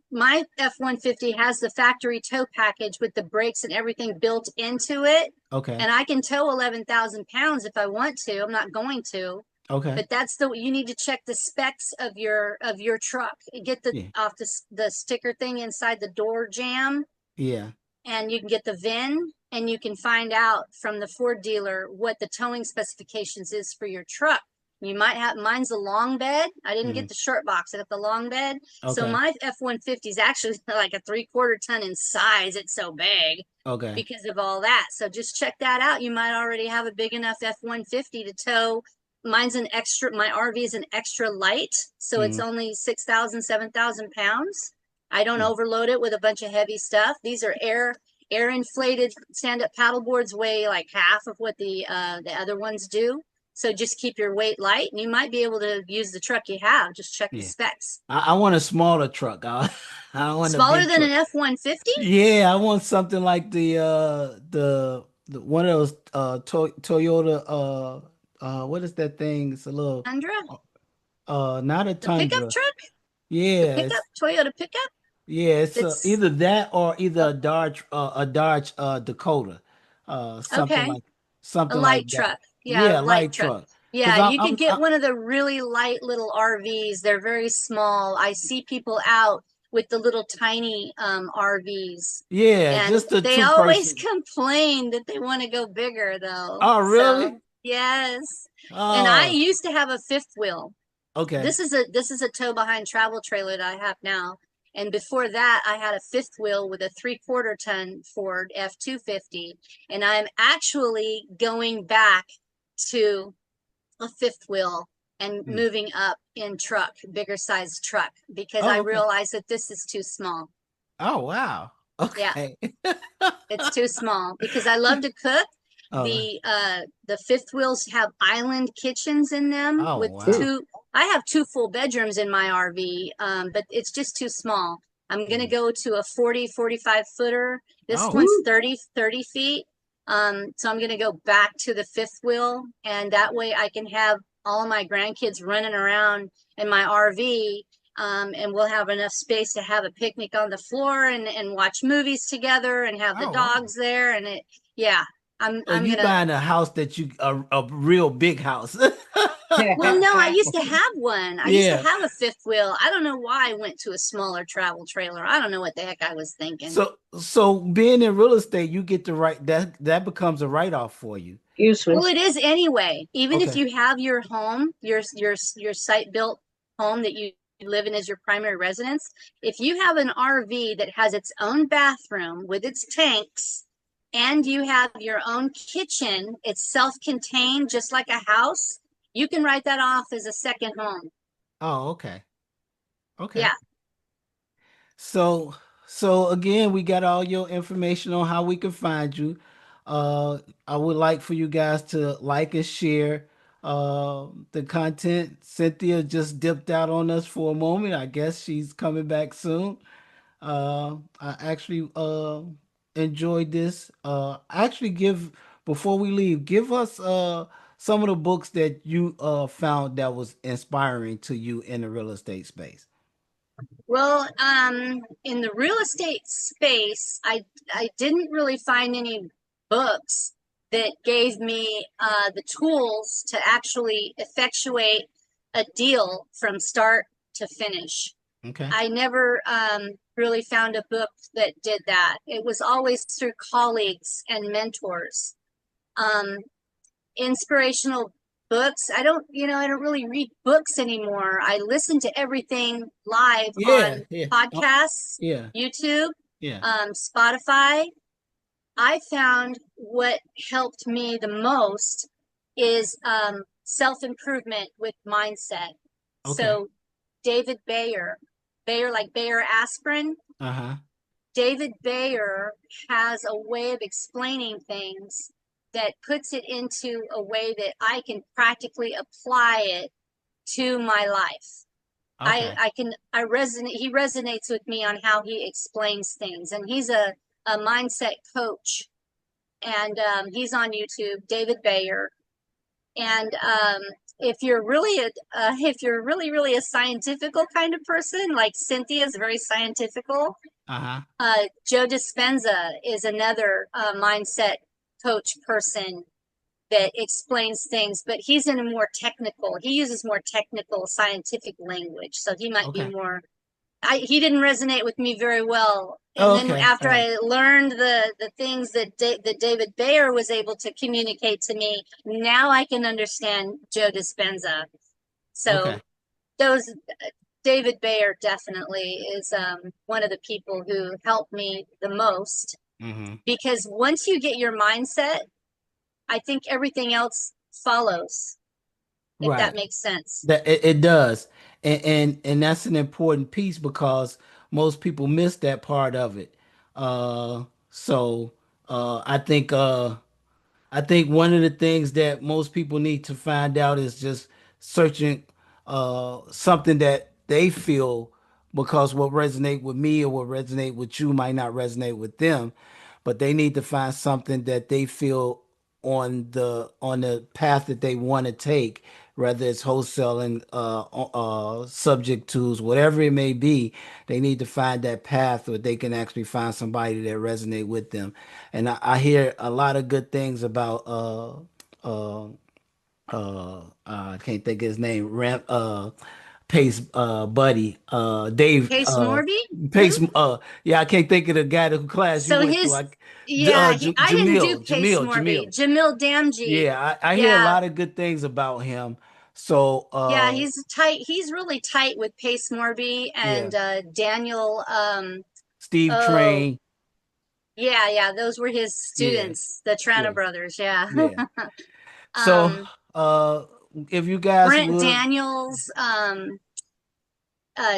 my F-150 has the factory tow package with the brakes and everything built into it, Okay. and I can tow 11,000 pounds if I want to. I'm not going to, Okay. but you need to check the specs of your truck. Get Yeah. the sticker thing inside the door jamb, Yeah. and you can get the VIN, and you can find out from the Ford dealer what the towing specifications is for your truck. You might have mine's a long bed. I didn't Hmm. get the short box. I got the long bed. So Okay. my F-150 is actually like a 3/4 ton in size. It's so big Okay. because of all that. So just check that out. You might already have a big enough F-150 to tow. My RV is an extra light. So it's Hmm. only 6,000, 7,000 pounds. I don't Yeah. overload it with a bunch of heavy stuff. These are air inflated stand-up paddle boards, weigh like half of what the other ones do. So just keep your weight light, and you might be able to use the truck you have. Just check the Yeah. specs. I want a smaller truck. I don't want a Smaller big than truck. an F-150? Yeah, I want something like the one of those Toyota what is that thing? It's a little Tundra? not a The pickup Tundra. truck? The Yeah, pickup Toyota pickup? it's That's either that or either oh, a Dodge Dakota. Something okay. like A something light like that. truck. Yeah, Yeah, light light truck. truck. Cuz Yeah, you could get one of the really light little RVs. They're very small. I see people out with the little tiny RVs, yeah, and just a they two always person. complain that they want to go bigger though. Oh, really? So, yes. And I Oh, used to have a fifth wheel. okay. This is a tow behind travel trailer that I have now. And before that, I had a fifth wheel with a 3/4 ton Ford F-250. And I'm actually going back to a fifth wheel and Mm. moving up in truck, bigger size truck, because I Oh, okay. realized that this is too small. Oh, wow. Yeah, Okay. it's too small because I love to cook. Oh, The fifth wheels have island kitchens in them oh, with Mm. wow. two. I have two full bedrooms in my RV, but it's just too small. I'm gonna Mm. go to a 40-45 footer. This Oh, one's Woo. 30 feet. So I'm gonna go back to the fifth wheel, and that way I can have all of my grandkids running around in my RV, and we'll have enough space to have a picnic on the floor and watch movies together and have the oh, wow. dogs there. And yeah, So I'm you gonna. buying a house that a real big house. Well, no, I used to have one. I used to Yeah. have a fifth wheel. I don't know why I went to a smaller travel trailer. I don't know what the heck I was thinking. So being in real estate, you get the right that becomes a write-off for you. Excuse me. Well, it is anyway. Even if Okay. you have your home, your site built home that you live in as your primary residence, if you have an RV that has its own bathroom with its tanks, and you have your own kitchen, it's self-contained, just like a house, you can write that off as a second home. Oh, okay. Okay. Yeah. So So again, we got all your information on how we can find you. Uh, I would like for you guys to like and share the content. Cynthia just dipped out on us for a moment. I guess she's coming back soon. I actually enjoyed this. Actually give before we leave, give us some of the books that you found that was inspiring to you in the real estate space. Well, in the real estate space, I didn't really find any books that gave me the tools to actually effectuate a deal from start to finish. Okay. I never really found a book that did that. It was always through colleagues and mentors. Um, Inspirational books. I don't really read books anymore. I listen to everything live Yeah, on yeah. Oh, podcasts, yeah, YouTube, yeah. Spotify. I found what helped me the most is self-improvement with mindset. Okay. So David Bayer like Bayer aspirin. Uh-huh. David Bayer has a way of explaining things that puts it into a way that I can practically apply it to my life. Okay. I resonate, he resonates with me on how he explains things. And he's a mindset coach. And he's on YouTube, David Bayer. And if you're really if you're really a scientifical kind of person, like Cynthia is very scientifical, Uh-huh. Joe Dispenza is another mindset coach person that explains things, but he's in a more technical, he uses more technical scientific language. So he might be Okay. more, he didn't resonate with me very well. And then Okay. after All right. I learned the things that that David Bayer was able to communicate to me, now I can understand Joe Dispenza. So Okay. those David Bayer definitely is one of the people who helped me the most, Mm-hmm. because once you get your mindset, I think everything else follows, if that Right. makes sense. That it does. And that's an important piece because most people miss that part of it. So I think one of the things that most people need to find out is just searching something that they feel, because what resonate with me or what resonate with you might not resonate with them, but they need to find something that they feel on the path that they want to take, whether it's wholesaling, subject tools, whatever it may be. They need to find that path where they can actually find somebody that resonate with them. And I hear a lot of good things about uh I can't think of his name, Pace buddy, Dave Case Morby, who? Pace yeah, I can't think of the guy who class you So went to. his, yeah, I didn't do Pace Morby. Jamil. Jamil Damji. Yeah, I hear a Yeah, lot of good things about him. So yeah, he's tight. He's really tight with Pace Morby yeah, and Daniel. Steve Oh, Train. yeah, yeah. Those were his Yeah, students, the Trana yeah, brothers. Yeah. yeah. So um, uh if you guys Brent would. Daniels,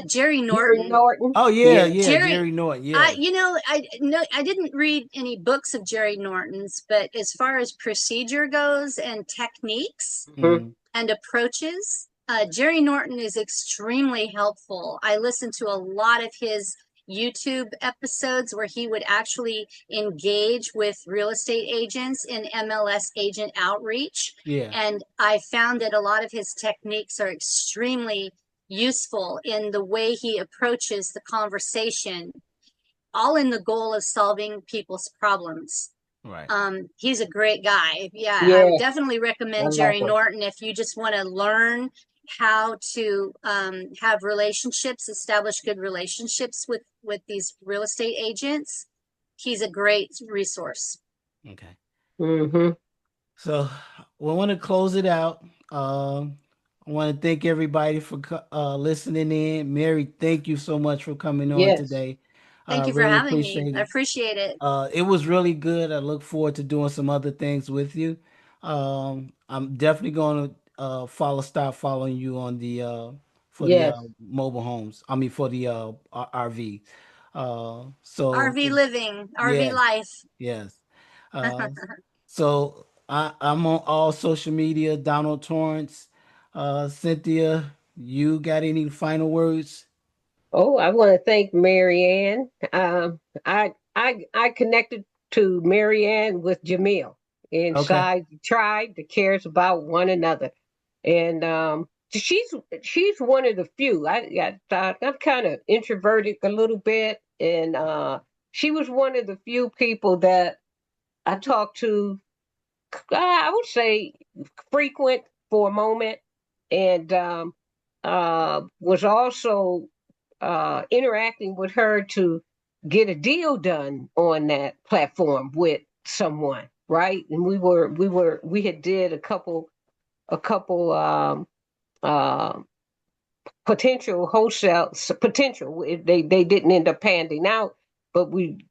Jerry Gary Norton. Norton. Oh yeah, Yeah. yeah, Jerry, Jerry Norton, yeah. I no, I didn't read any books of Jerry Norton's, but as far as procedure goes and techniques Mhm. Mm, and approaches, Jerry Norton is extremely helpful. I listened to a lot of his YouTube episodes where he would actually engage with real estate agents in MLS agent outreach. yeah, And I found that a lot of his techniques are extremely useful in the way he approaches the conversation, all in the goal of solving people's problems. right. He's a great guy. Yeah, I would Yeah, definitely I recommend love Jerry him. Norton if you just want to learn how to have relationships, establish good relationships with these real estate agents. He's a great resource. Okay. Hmm. So we want to close it out. I want to thank everybody for listening in. Mary, thank you so much for coming on Yes. today. I Thank you for really having me. appreciate I it. appreciate it. It was really good. I look forward to doing some other things with you. I'm definitely going to start following you on the for the Yes. mobile homes. I mean for the RV. So RV living, RV yes, life. yes. Uh, so I'm on all social media, Donald Torrance. Cynthia, you got any final words? Oh, I want to thank Marianne. I connected to Marianne with Jamil Okay. inside the tribe that cares about one another, and she's one of the few. I'm kind of introverted a little bit, and she was one of the few people that I talked to. I would say frequent for a moment, and was also interacting with her to get a deal done on that platform with someone, right? And we had did a couple uh, potential wholesale potential. They didn't end up panning out, but we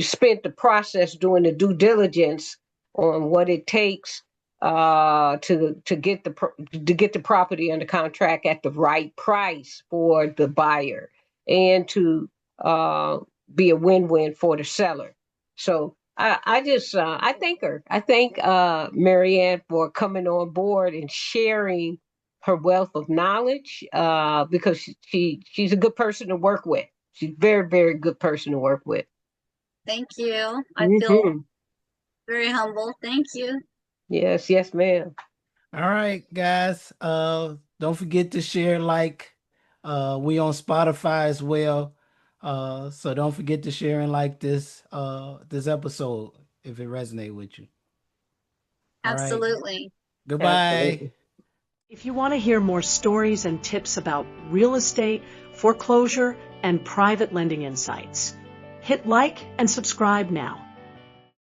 spent the process doing the due diligence on what it takes to get the property under contract at the right price for the buyer and to uh, be a win-win for the seller. So I just I thank her. I thank Marianne for coming on board and sharing her wealth of knowledge because she's a good person to work with. She's a very, very good person to work with. Thank you. I feel Mm-hmm. very humble. Thank you. Yes, yes, ma'am. All right, guys. Don't forget to share, like, we on Spotify as well. So don't forget to share and like this episode if it resonates with you. All right. Absolutely. Goodbye. Absolutely. If you want to hear more stories and tips about real estate, foreclosure, and private lending insights, hit like and subscribe now.